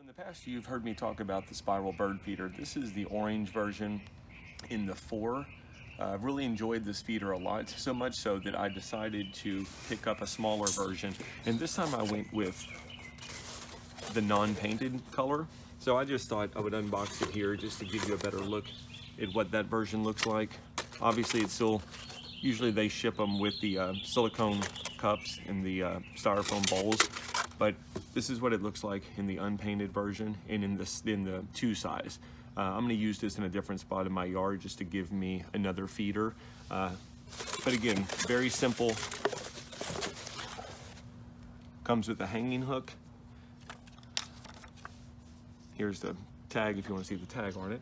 the past, you've heard me talk about the Spiral Birdfeeder. This is the orange version in the 4. I've really enjoyed this feeder a lot, so much so that I decided to pick up a smaller version. And this time I went with the non-painted color. So I just thought I would unbox it here just to give you a better look at what that version looks like. Obviously it's still, usually they ship them with the silicone cups and the styrofoam bowls, but this is what it looks like in the unpainted version and in the 2 size. I'm going to use this in a different spot in my yard just to give me another feeder. But again, very simple. Comes with a hanging hook. Here's the tag if you want to see the tag on it.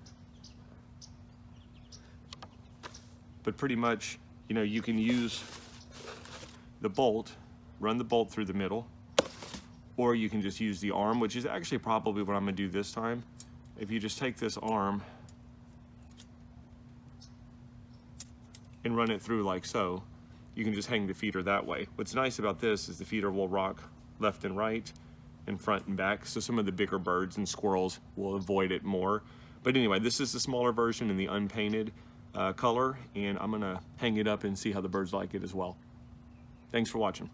But pretty much, you know, you can use the bolt, run the bolt through the middle, or you can just use the arm, which is actually probably what I'm going to do this time. If you just take this arm and run it through like so, you can just hang the feeder that way. What's nice about this is the feeder will rock left and right and front and back, so some of the bigger birds and squirrels will avoid it more. But anyway, this is the smaller version in the unpainted color, and I'm gonna hang it up and see how the birds like it as well. Thanks for watching.